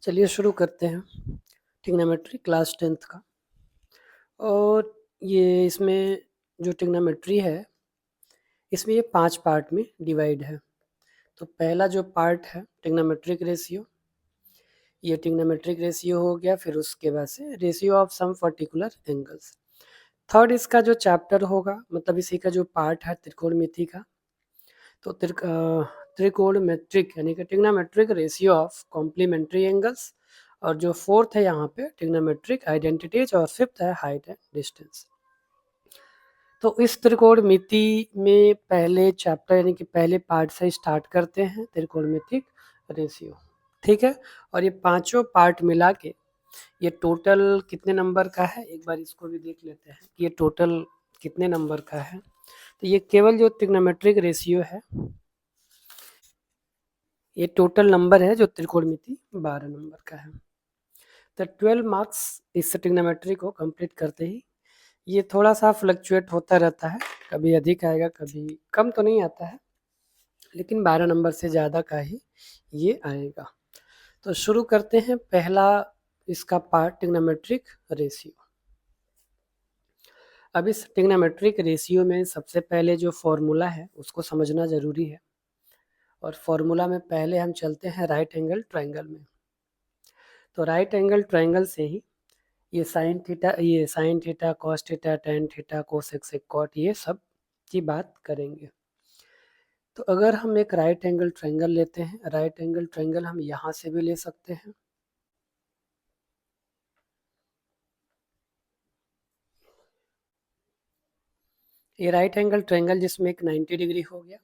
चलिए शुरू करते हैं ट्रिग्नोमेट्री क्लास 10th का। और ये इसमें जो ट्रिग्नोमेट्री है इसमें ये 5 पार्ट में डिवाइड है। तो पहला जो पार्ट है ट्रिग्नोमेट्रिक रेशियो, ये ट्रिग्नोमेट्रिक रेशियो हो गया। फिर उसके बाद से ratio of some particular angles. Third इसका जो चैप्टर होगा, मतलब इसी का जो पार्ट है त्रिकोणमिति का, तो त्रिकोणमेट्रिक यानी कि trigonometric ratio of complementary angles. और जो फोर्थ है यहाँ पे ट्रिग्नोमेट्रिक आइडेंटिटीज, और फिफ्थ है हाइट एंड डिस्टेंस। तो इस त्रिकोणमिति में पहले चैप्टर यानी कि पहले पार्ट से स्टार्ट करते हैं, त्रिकोणमितिक रेशियो। ठीक है। और ये पांचों पार्ट मिला के ये टोटल कितने नंबर का है, एक बार इसको भी देख लेते हैं कि ये टोटल कितने नंबर का है। तो ये केवल जो ट्रिग्नोमेट्रिक रेशियो है, ये टोटल नंबर है जो त्रिकोणमिति 12 नंबर का है। तो 12 मार्क्स इस ट्रिग्नोमेट्री को कंप्लीट करते ही ये थोड़ा सा फ्लक्चुएट होता रहता है, कभी अधिक आएगा कभी कम, तो नहीं आता है, लेकिन 12 नंबर से ज़्यादा का ही ये आएगा। तो शुरू करते हैं पहला इसका पार्ट ट्रिग्नोमेट्रिक रेशियो। अब इस ट्रिग्नोमेट्रिक रेशियो में सबसे पहले जो फॉर्मूला है उसको समझना ज़रूरी है। और फॉर्मूला में पहले हम चलते हैं राइट एंगल ट्रायंगल में। तो राइट एंगल ट्रायंगल से ही ये sine theta cos theta tan theta cosec sec cot, ये सब की बात करेंगे। तो अगर हम एक राइट एंगल ट्रायंगल लेते हैं, राइट एंगल ट्रायंगल हम यहाँ से भी ले सकते हैं। ये राइट एंगल ट्रायंगल जिसमें एक 90 डिग्री हो गया,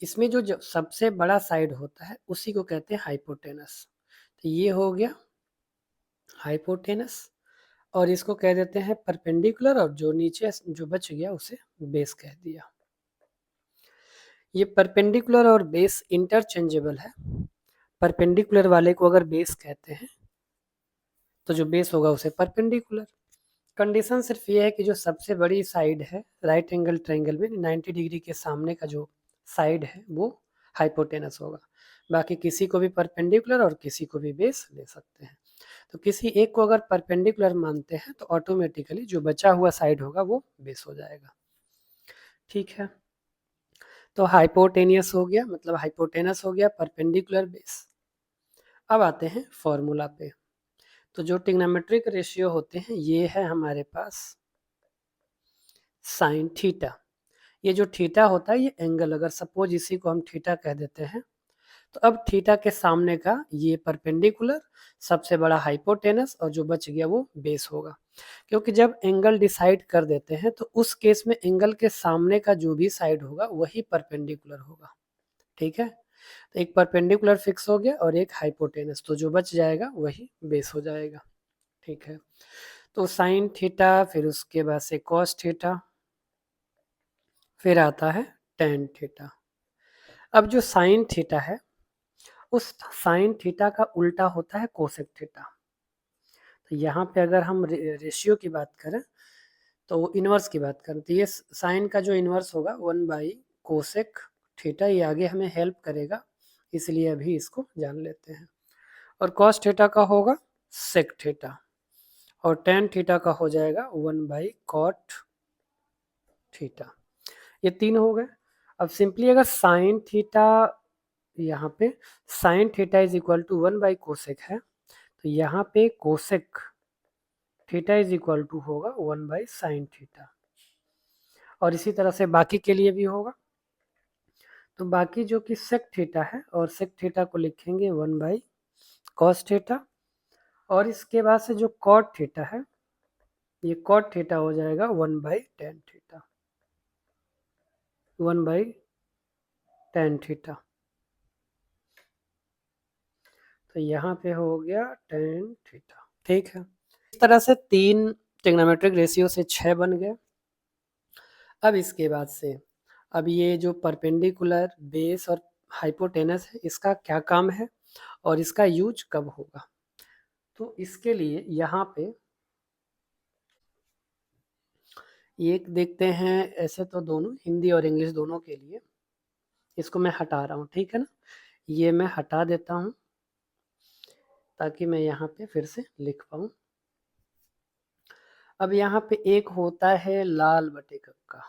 इसमें जो सबसे बड़ा साइड होता है उसी को कहते हैं हाइपोटेनस। तो ये हो गया हाइपोटेनस, और इसको कह देते हैं परपेंडिकुलर, और जो नीचे जो बच गया उसे बेस कह दिया। ये परपेंडिकुलर और बेस इंटरचेंजेबल है। परपेंडिकुलर वाले को अगर बेस कहते हैं तो जो बेस होगा उसे परपेंडिकुलर। कंडीशन सिर्फ ये है कि जो सबसे बड़ी साइड है राइट एंगल ट्रायंगल में 90 डिग्री के सामने का जो साइड है वो हाइपोटेनस होगा। बाकी किसी को भी परपेंडिकुलर और किसी को भी बेस ले सकते हैं। तो किसी एक को अगर परपेंडिकुलर मानते हैं तो ऑटोमेटिकली जो बचा हुआ साइड होगा वो बेस हो जाएगा। ठीक है। तो हाइपोटेनियस हो गया, मतलब हाइपोटेनस हो गया, परपेंडिकुलर बेस। अब आते हैं फॉर्मूला पे। तो जो ट्रिग्नोमेट्रिक रेशियो होते हैं ये है हमारे पास साइन थीटा। ये जो थीटा होता है ये एंगल, अगर सपोज इसी को हम थीटा कह देते हैं, तो अब थीटा के सामने का ये परपेंडिकुलर, सबसे बड़ा हाइपोटेनस, और जो बच गया वो बेस होगा। क्योंकि जब एंगल डिसाइड कर देते हैं तो उस केस में एंगल के सामने का जो भी साइड होगा वही परपेंडिकुलर होगा। ठीक है। तो एक परपेंडिकुलर फिक्स हो गया और एक हाइपोटेनस, तो जो बच जाएगा वही बेस हो जाएगा। ठीक है। तो साइन थीटा, फिर उसके बाद से कॉस थीटा, फिर आता है टेन थीटा। अब जो साइन थीटा है उस साइन थीटा का उल्टा होता है कोसेक थीटा। तो यहाँ पे अगर हम रेशियो की बात करें तो इनवर्स की बात करें तो ये साइन का जो इनवर्स होगा 1 बाई कोसेक थीटा, ये आगे हमें हेल्प करेगा, इसलिए अभी इसको जान लेते हैं। और कॉस थीटा का होगा सेक थीटा, और टेन थीटा का हो जाएगा 1/कॉट थीटा। ये तीन हो गए। अब सिंपली अगर साइन थीटा, यहाँ पे sine theta is equal to 1/कोसेक है, तो यहाँ पे cosec theta is equal to होगा 1/साइन थीटा। और इसी तरह से बाकी के लिए भी होगा। तो बाकी जो कि सेक थीटा है, और सेक थीटा को लिखेंगे 1/कॉस थीटा, और इसके बाद से जो कॉट थीटा है ये कॉट थीटा हो जाएगा 1/टेन थीटा, 1/टेन थीटा। तो यहाँ पे हो गया टेन थीटा। ठीक है। इस तरह से तीन ट्रिग्नोमेट्रिक रेशियो से 6 बन गए। अब इसके बाद से अब ये जो परपेंडिकुलर, बेस और हाइपोटेनस है इसका क्या काम है और इसका यूज कब होगा, तो इसके लिए यहाँ पे एक देखते हैं। ऐसे तो दोनों हिंदी और इंग्लिश दोनों के लिए इसको मैं हटा रहा हूँ, ठीक है ना, ये मैं हटा देता हूँ। ताकि मैं यहाँ पे फिर से लिख पाऊँ। अब यहाँ पे एक होता है लाल बटे कक्का,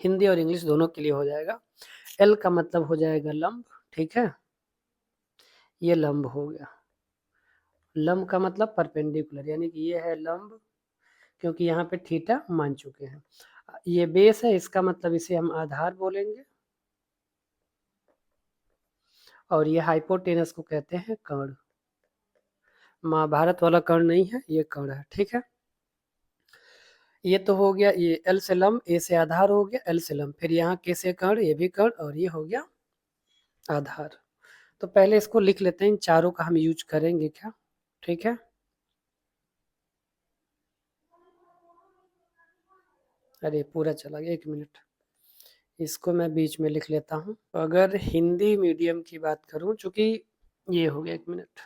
हिंदी और इंग्लिश दोनों के लिए हो जाएगा। एल का मतलब हो जाएगा लंब, ठीक है, ये लंब हो गया। लंब का मतलब परपेंडिकुलर, यानी कि ये है लंब, क्योंकि यहाँ पे थीटा मान चुके हैं। ये बेस है, इसका मतलब इसे हम आधार बोलेंगे, और ये हाइपोटेनस को कहते हैं कर्ण। महाभारत वाला कर्ण नहीं है, ये कर्ण है, ठीक है। ये तो हो गया, ये एल से लंब, ए से आधार हो गया, एल से लंब, फिर यहाँ के से कर्ण, ये भी कर्ण, और ये हो गया आधार। तो पहले इसको लिख लेते हैं, इन चारों का हम यूज करेंगे क्या, ठीक है। अरे पूरा चला गया, 1 मिनट, इसको मैं बीच में लिख लेता हूँ। अगर हिंदी मीडियम की बात करूँ, चूंकि ये हो गया, 1 मिनट,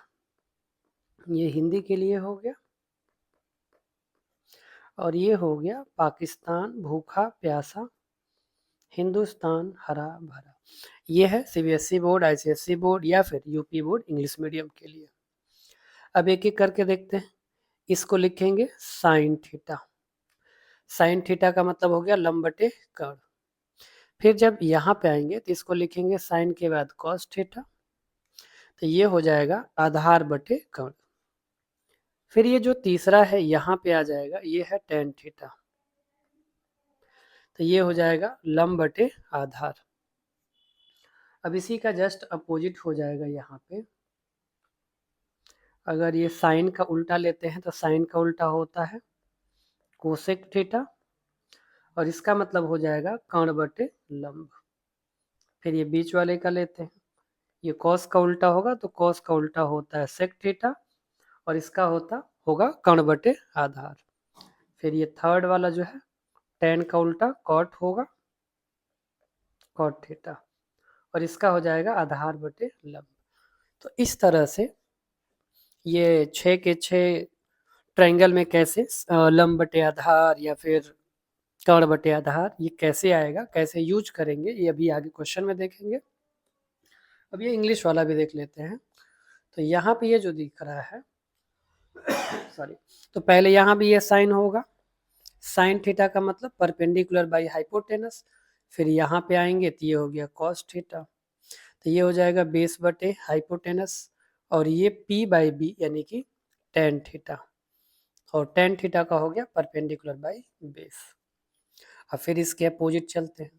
ये हिंदी के लिए हो गया, और ये हो गया पाकिस्तान भूखा प्यासा, हिंदुस्तान हरा भरा। ये है सीबीएसई बोर्ड, आईसीएसई बोर्ड, या फिर यूपी बोर्ड इंग्लिश मीडियम के लिए। अब एक एक करके देखते हैं। इसको लिखेंगे साइन थीटा, साइन थीटा का मतलब हो गया लंब बटे कर्ण। फिर जब यहाँ पे आएंगे तो इसको लिखेंगे साइन के बाद कॉस थीटा, तो ये हो जाएगा आधार बटे कर्ण। फिर ये जो तीसरा है यहाँ पे आ जाएगा, ये है टेन थीटा, तो ये हो जाएगा लंब बटे आधार। अब इसी का जस्ट अपोजिट हो जाएगा यहाँ पे। अगर ये साइन का उल्टा लेते हैं तो साइन का उल्टा होता है कोसेक थीटा, और इसका मतलब हो जाएगा कर्ण बटे लंब। फिर ये बीच वाले का लेते हैं, ये कॉस का उल्टा होगा तो कॉस का उल्टा होता है सेक थीटा, और इसका होगा कर्ण बटे आधार। फिर ये थर्ड वाला जो है टेन का उल्टा कॉट होगा, कॉट थीटा, और इसका हो जाएगा आधार बटे लंब। तो इस तरह से ये 6 के 6 ट्रायंगल में कैसे लंब बटे आधार या फिर कर्ण बटे आधार ये कैसे आएगा, कैसे यूज करेंगे, ये अभी आगे क्वेश्चन में देखेंगे। अब ये इंग्लिश वाला भी देख लेते हैं। तो यहाँ पे ये जो दिख रहा है सॉरी, तो पहले यहाँ भी ये साइन होगा, साइन थीटा का मतलब परपेंडिकुलर बाई हाइपोटेनस। फिर यहाँ पे आएंगे तो ये हो गया कॉस थीटा, तो ये हो जाएगा बेस बटे हाइपोटेनस, और ये पी बाई बी यानी कि टेन थीटा, और टेन थीटा का हो गया परपेंडिकुलर बाई बेस। अब फिर इसके अपोजिट चलते हैं,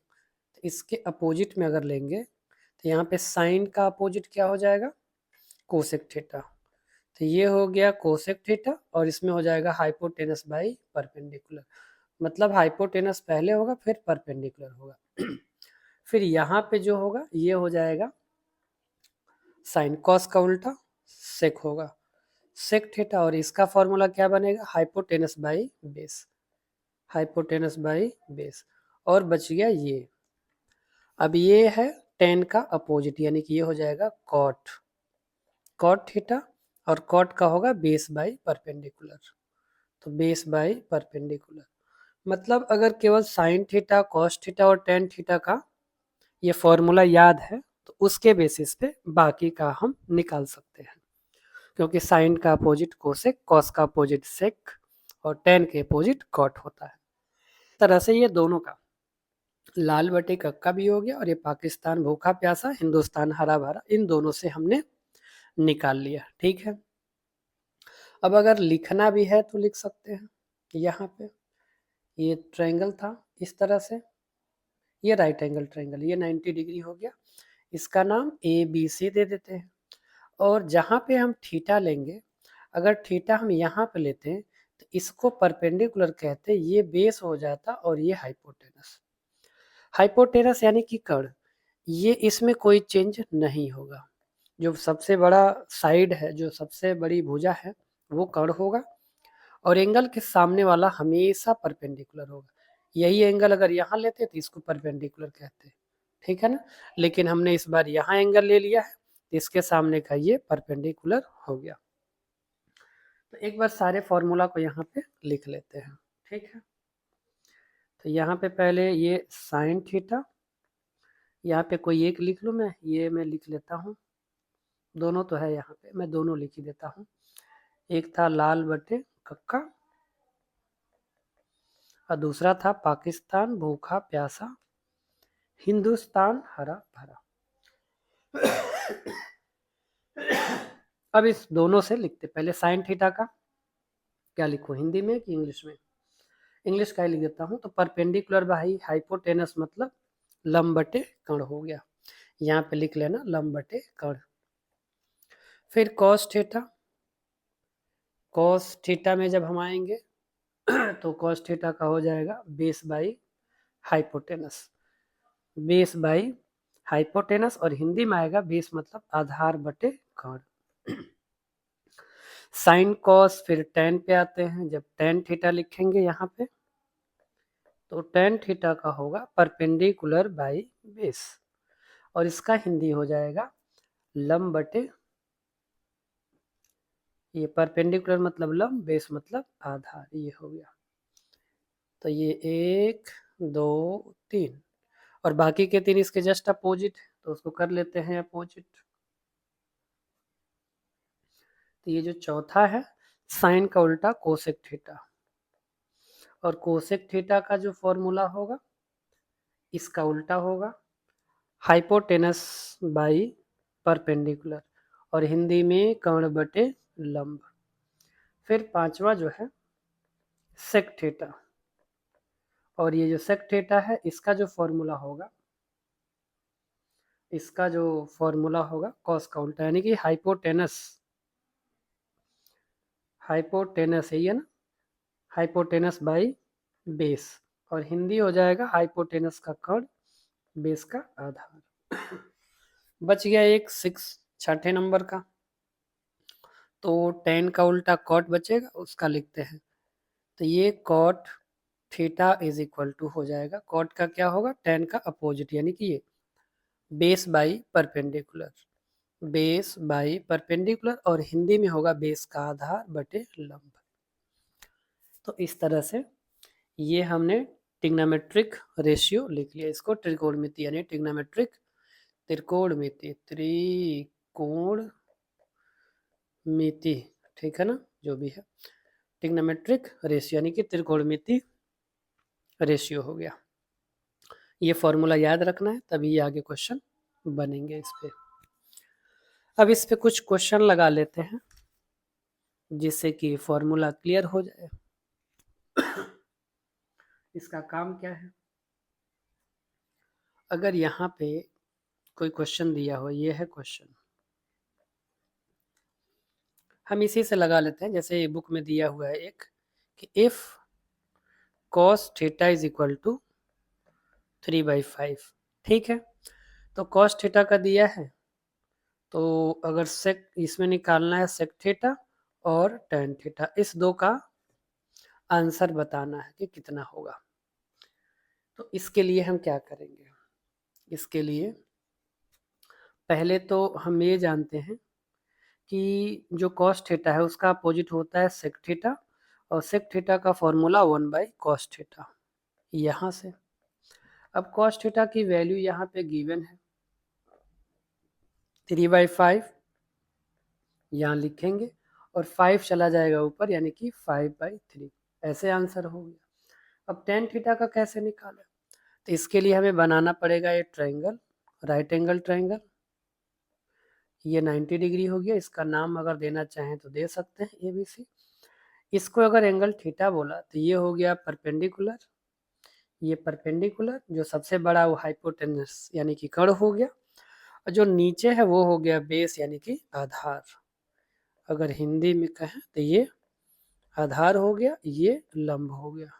तो इसके अपोजिट में अगर लेंगे तो यहाँ पे साइन का अपोजिट क्या हो जाएगा कोसेक थीटा, तो ये हो गया कोसेक थीटा, और इसमें हो जाएगा हाइपोटेनस बाई परपेंडिकुलर, मतलब हाइपोटेनस पहले होगा फिर परपेंडिकुलर होगा। फिर यहाँ पे जो होगा ये हो जाएगा साइन कॉस का उल्टा सेक होगा, सेक थीटा, और इसका फॉर्मूला क्या बनेगा hypotenuse by base, hypotenuse by base, और बच गया ये। अब ये है टेन का अपोजिट, यानी कि ये हो जाएगा कॉट, कॉट थीटा, और कॉट का होगा बेस बाई परपेंडिकुलर, तो बेस बाई परपेंडिकुलर। मतलब अगर केवल साइन थीटा कॉस थीटा और टेन थीटा का ये फॉर्मूला याद है तो उसके बेसिस पे बाकी का हम निकाल सकते हैं, क्योंकि साइन का अपोजिट कोसेक, कॉस का अपोजिट सेक, और टेन के अपोजिट कॉट होता है। इस तरह से ये दोनों का लाल बटे कक्का भी हो गया, और ये पाकिस्तान भूखा प्यासा, हिंदुस्तान हरा भरा, इन दोनों से हमने निकाल लिया, ठीक है। अब अगर लिखना भी है तो लिख सकते हैं। यहाँ पे ये ट्रायंगल था इस तरह से, ये राइट एंगल ट्रायंगल, ये 90 डिग्री हो गया, इसका नाम ए बी सी दे देते हैं। और जहाँ पे हम थीटा लेंगे, अगर थीटा हम यहाँ पे लेते हैं तो इसको परपेंडिकुलर कहते हैं, ये बेस हो जाता, और ये हाइपोटेनस, हाइपोटेनस यानी कि कर्ण, ये इसमें कोई चेंज नहीं होगा। जो सबसे बड़ा साइड है, जो सबसे बड़ी भुजा है वो कर्ण होगा, और एंगल के सामने वाला हमेशा परपेंडिकुलर होगा। यही एंगल अगर यहाँ लेते तो इसको परपेंडिकुलर कहते हैं, ठीक है ना। लेकिन हमने इस बार यहाँ एंगल ले लिया है तो इसके सामने का ये परपेंडिकुलर हो गया। तो एक बार सारे फॉर्मूला को यहाँ पे लिख लेते हैं, ठीक है। तो यहाँ पे पहले ये साइन थीटा, यहाँ पे कोई एक लिख लूँ मैं, ये मैं लिख लेता हूँ, दोनों तो है यहाँ पे, मैं दोनों लिख ही देता हूँ। एक था लाल बटे कक्का और दूसरा था पाकिस्तान भूखा प्यासा, हिंदुस्तान हरा भरा। अब इस दोनों से लिखते, पहले साइन थीटा का क्या लिखूं, हिंदी में कि इंग्लिश में? इंग्लिश का ही लिख देता हूँ। तो परपेंडिकुलर बाई हाइपोटेनस मतलब लंब बटे कर्ण हो गया, यहाँ पे लिख लेना लंब बटे कर्ण। फिर कॉस थीटा, कॉस थीटा में जब हम आएंगे तो कॉस थीटा का हो जाएगा base by hypotenuse, base by hypotenuse, और हिंदी में आएगा बेस मतलब आधार बटे कर्ण। साइन कॉस, फिर टेन पे आते हैं, जब टेन थीटा लिखेंगे यहाँ पे तो टेन थीटा का होगा परपेंडिकुलर बाई बेस, और इसका हिंदी हो जाएगा लंब बटे, ये परपेंडिकुलर मतलब लंब, बेस मतलब आधार, ये हो गया। तो ये 1 2 3 और बाकी के 3 इसके जस्ट अपोजिट, तो उसको कर लेते हैं अपोजिट। तो ये जो चौथा है साइन का उल्टा कोसेक थीटा, और कोसेक थीटा का जो फॉर्मूला होगा इसका उल्टा होगा हाइपोटेनस बाई परपेंडिकुलर, और हिंदी में कर्ण बटे लंब। फिर पांचवा जो है सेक थीटा, और ये जो सेक थीटा है इसका जो फॉर्मूला होगा, इसका जो फॉर्मूला होगा कॉस का उल्टा, यानी कि हाइपोटेनस, हाइपोटेनस है ये ना, हाइपोटेनस बाई बेस, और हिंदी हो जाएगा हाइपोटेनस का कर्ण बेस का आधार। बच गया एक 6 छठे नंबर का, तो टेन का उल्टा कॉट बचेगा, उसका लिखते हैं। तो ये cot theta is equal to हो जाएगा, कॉट का क्या होगा, टेन का अपोजिट, यानी कि ये base by perpendicular, base by perpendicular, और हिंदी में होगा बेस का आधार बटे लंब। तो इस तरह से ये हमने ट्रिग्नोमेट्रिक रेशियो लिख लिया, इसको त्रिकोणमिति यानी ट्रिग्नोमेट्रिक, त्रिकोणमिति, त्रिकोणमिति, ठीक है ना, जो भी है ट्रिग्नोमेट्रिक रेशियो यानी कि त्रिकोणमिति रेशियो हो गया। ये फॉर्मूला याद रखना है, तभी ये आगे क्वेश्चन बनेंगे इस पे। अब इस पे कुछ क्वेश्चन लगा लेते हैं जिससे कि फॉर्मूला क्लियर हो जाए। इसका काम क्या है, अगर यहाँ पे कोई क्वेश्चन दिया हो, ये है क्वेश्चन, हम इसी से लगा लेते हैं, जैसे बुक में दिया हुआ है एक कि if cos theta is equal to 3/5, ठीक है। तो cos थीटा का दिया है, तो अगर सेक इसमें निकालना है सेक थीटा और टेन थीटा, इस दो का आंसर बताना है कि कितना होगा। तो इसके लिए हम क्या करेंगे, इसके लिए पहले तो हम ये जानते हैं कि जो cos थीटा है उसका अपोजिट होता है सेक थीटा, और सेक थीटा का फॉर्मूला 1/cos थीटा। यहाँ से अब cos थीटा की वैल्यू यहाँ पे गिवन है 3/5, यहाँ लिखेंगे और 5 चला जाएगा ऊपर, यानी कि 5/3, ऐसे आंसर हो गया। अब टेन थीटा का कैसे निकालें, तो इसके लिए हमें बनाना पड़ेगा ये ट्रायंगल, राइट एंगल ट्रायंगल। ये 90 डिग्री हो गया, इसका नाम अगर देना चाहें तो दे सकते हैं ABC। इसको अगर एंगल थीटा बोला तो ये हो गया परपेंडिकुलर, ये परपेंडिकुलर, जो सबसे बड़ा वो हाइपोटेनस यानी कि कर्ण हो गया, और जो नीचे है वो हो गया बेस यानी कि आधार। अगर हिंदी में कहें तो ये आधार हो गया, ये लंब हो गया,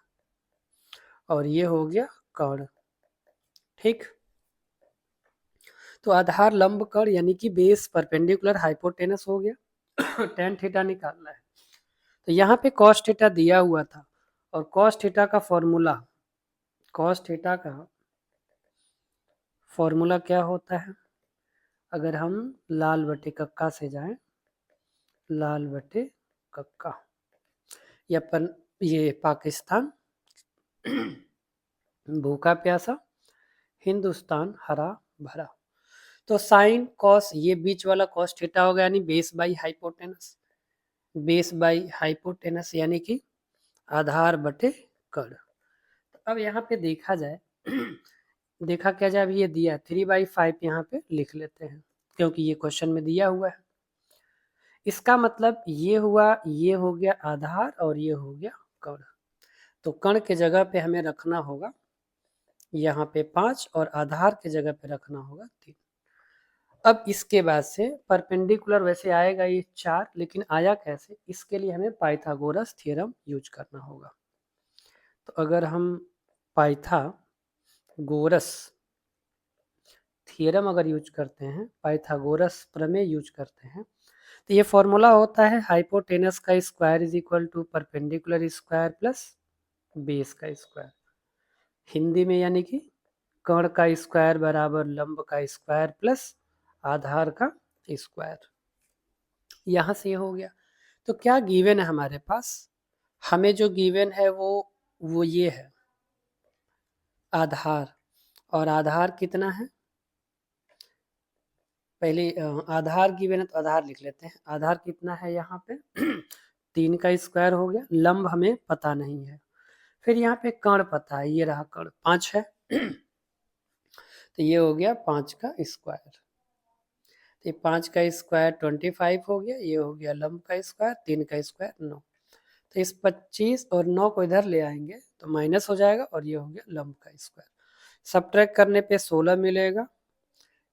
और ये हो गया कर्ण, ठीक। तो आधार लंब कर्ण यानी कि बेस परपेंडिकुलर हाइपोटेनस हो गया। टेन थीटा निकालना है, तो यहाँ पे cos थीटा दिया हुआ था, और cos थीटा का फॉर्मूला, cos थीटा का फॉर्मूला क्या होता है, अगर हम लाल बटे कक्का से जाएं, लाल बटे कक्का, ये पाकिस्तान भूखा प्यासा, हिंदुस्तान हरा भरा। तो साइन कॉस, ये बीच वाला कॉस थीटा हो गया, यानी base by hypotenuse, base by hypotenuse यानी कि आधार बटे कर्ण। अब यहाँ पे देखा जाए देखा क्या जाए, अभी ये दिया 3/5 यहाँ पे लिख लेते हैं क्योंकि ये क्वेश्चन में दिया हुआ है। इसका मतलब ये हुआ, ये हो गया आधार और ये हो गया कर्ण। तो कर्ण के जगह पे हमें रखना होगा यहाँ पे 5 और आधार के जगह पे रखना होगा 3। अब इसके बाद से परपेंडिकुलर वैसे आएगा ये 4, लेकिन आया कैसे, इसके लिए हमें पाइथागोरस थ्योरम यूज करना होगा। तो अगर हम पाइथागोरस थ्योरम अगर यूज करते हैं, पाइथागोरस प्रमेय यूज करते हैं, तो ये फॉर्मूला होता है हाइपोटेनस का square is equal to perpendicular square plus base का स्क्वायर। हिंदी में यानी कि कर्ण का स्क्वायर बराबर लंब का स्क्वायर प्लस आधार का स्क्वायर। यहाँ से ये हो गया। तो क्या गिवन है हमारे पास, हमें जो गिवन है वो ये है आधार, और आधार कितना है, पहले आधार गिवन है तो आधार लिख लेते हैं। आधार कितना है यहाँ पे 3 का स्क्वायर हो गया, लंब हमें पता नहीं है, फिर यहाँ पे कर्ण पता है, ये रहा कर्ण 5 है तो ये हो गया 5 का स्क्वायर। तो 5 का स्क्वायर 25 हो गया, ये हो गया लंब का स्क्वायर, 3 का स्क्वायर 9। तो इस 25 और 9 को इधर ले आएंगे तो माइनस हो जाएगा और ये हो गया लंब का स्क्वायर। सब्ट्रैक्ट करने पे 16 मिलेगा,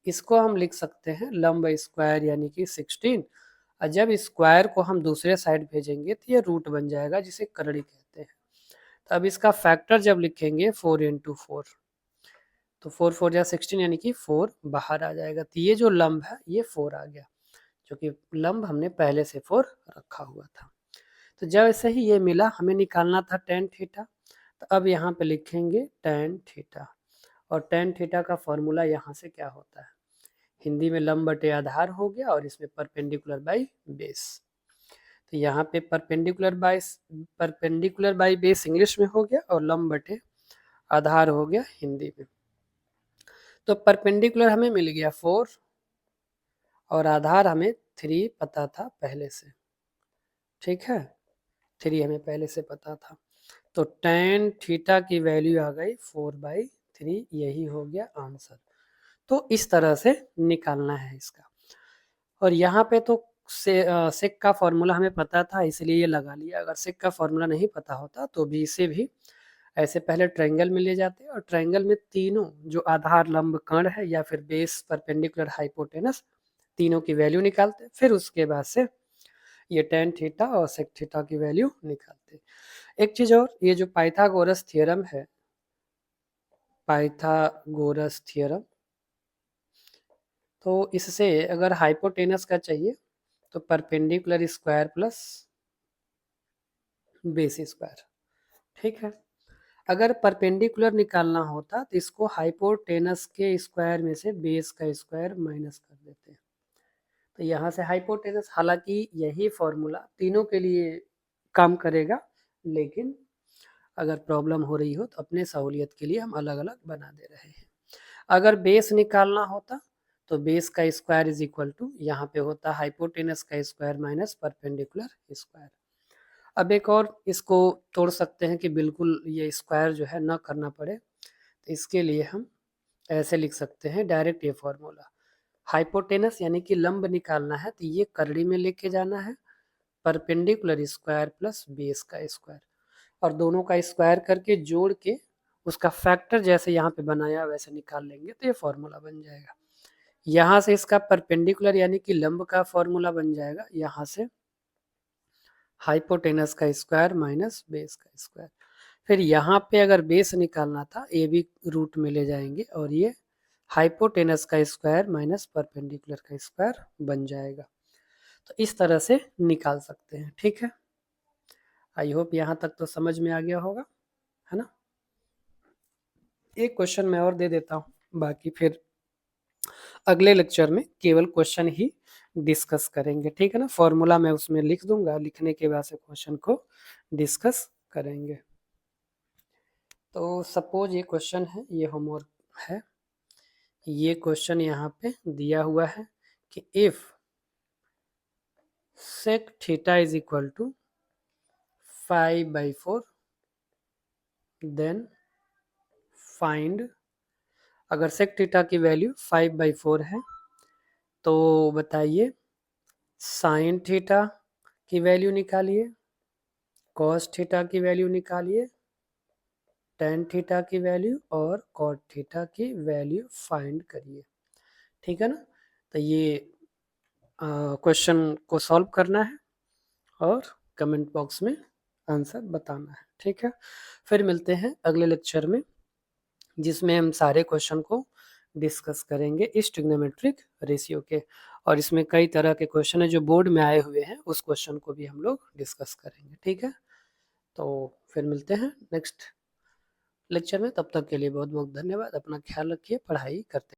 इसको हम लिख सकते हैं लंब स्क्वायर यानी कि 16। और जब स्क्वायर को हम दूसरे साइड भेजेंगे तो ये रूट बन जाएगा जिसे करड़ी कहते हैं। तो अब इसका फैक्टर जब लिखेंगे 4 × 4, तो 4 4 या 16 यानी कि 4 बाहर आ जाएगा। तो ये जो लंब है ये 4 आ गया, जो कि लंब हमने पहले से 4 रखा हुआ था। तो जब ऐसे ही ये मिला, हमें निकालना था tan थीटा, तो अब यहाँ पे लिखेंगे tan थीटा, और tan थीटा का फॉर्मूला यहाँ से क्या होता है, हिंदी में लंब बटे आधार हो गया और इसमें परपेंडिकुलर बाई बेस। तो यहाँ पे परपेंडिकुलर बाई बेस इंग्लिश में हो गया और लंब बटे आधार हो गया हिंदी में। तो परपेंडिकुलर हमें मिल गया 4 और आधार हमें 3 पता था पहले से, ठीक है, 3 हमें पहले से पता था। तो tan थीटा की वैल्यू आ गई 4/3, यही हो गया आंसर। तो इस तरह से निकालना है इसका। और यहाँ पे तो सेक का फॉर्मूला हमें पता था इसलिए ये लगा लिया, अगर सेक का फॉर्मूला नहीं पता होता तो भी इसे भी ऐसे पहले ट्रायंगल में ले जाते और ट्रायंगल में तीनों जो आधार लंब कर्ण है या फिर बेस परपेंडिकुलर हाइपोटेनस, तीनों की वैल्यू निकालते, फिर उसके बाद से ये tan थीटा और sec थीटा की वैल्यू निकालते। एक चीज और, ये जो पाइथागोरस थ्योरम है, पाइथागोरस थ्योरम, तो इससे अगर हाइपोटेनस का चाहिए तो perpendicular square plus base square, ठीक है। अगर परपेंडिकुलर निकालना होता तो इसको हाइपोटेनस के स्क्वायर में से बेस का स्क्वायर माइनस कर देते हैं। तो यहाँ से हाइपोटेनस, हालांकि यही फॉर्मूला तीनों के लिए काम करेगा, लेकिन अगर प्रॉब्लम हो रही हो तो अपने सहूलियत के लिए हम अलग अलग बना दे रहे हैं। अगर बेस निकालना होता तो बेस का स्क्वायर इज इक्वल टू, यहाँ पे होता हाइपोटेनस का स्क्वायर माइनस परपेंडिकुलर स्क्वायर। अब एक और इसको तोड़ सकते हैं कि बिल्कुल ये स्क्वायर जो है ना करना पड़े, तो इसके लिए हम ऐसे लिख सकते हैं डायरेक्ट ये फॉर्मूला, हाइपोटेनस यानी कि लंब निकालना है तो ये करड़ी में लेके जाना है, परपेंडिकुलर स्क्वायर प्लस बेस का स्क्वायर, और दोनों का स्क्वायर करके जोड़ के उसका फैक्टर जैसे यहाँ पे बनाया वैसे निकाल लेंगे तो ये फॉर्मूला बन जाएगा। यहाँ से इसका परपेंडिकुलर यानी कि लंब का फॉर्मूला बन जाएगा, यहाँ से हाइपोटेनस का स्क्वायर माइनस बेस का स्क्वायर। फिर यहाँ पे अगर बेस निकालना था, ए भी रूट में ले जाएंगे और ये हाइपोटेनस का स्क्वायर माइनस परपेंडिकुलर का स्क्वायर बन जाएगा। तो इस तरह से निकाल सकते हैं, ठीक है। आई होप यहाँ तक तो समझ में आ गया होगा, है ना। एक क्वेश्चन मैं और दे देता हूँ, बाकी फिर अगले लेक्चर में केवल क्वेश्चन ही डिस्कस करेंगे, ठीक है ना। फॉर्मूला मैं उसमें लिख दूंगा, लिखने के बाद से क्वेश्चन को डिस्कस करेंगे। तो सपोज ये क्वेश्चन है, ये होमवर्क है ये क्वेश्चन यहाँ पे दिया हुआ है कि if sec theta is equal to 5/4 then find, अगर sec थीटा की वैल्यू 5/4 है तो बताइए साइन थीटा की वैल्यू निकालिए, कॉस थीटा की वैल्यू निकालिए, टेन थीटा की वैल्यू और कॉट थीटा की वैल्यू फाइंड करिए। ठीक है ना, तो ये क्वेश्चन को सॉल्व करना है और कमेंट बॉक्स में आंसर बताना है। ठीक है, फिर मिलते हैं अगले लेक्चर में जिसमें हम सारे क्वेश्चन को डिस्कस करेंगे इस ट्रिग्नोमेट्रिक रेशियो के, और इसमें कई तरह के क्वेश्चन है जो बोर्ड में आए हुए हैं, उस क्वेश्चन को भी हम लोग डिस्कस करेंगे। ठीक है, तो फिर मिलते हैं नेक्स्ट लेक्चर में, तब तक के लिए बहुत बहुत धन्यवाद। अपना ख्याल रखिए, पढ़ाई करते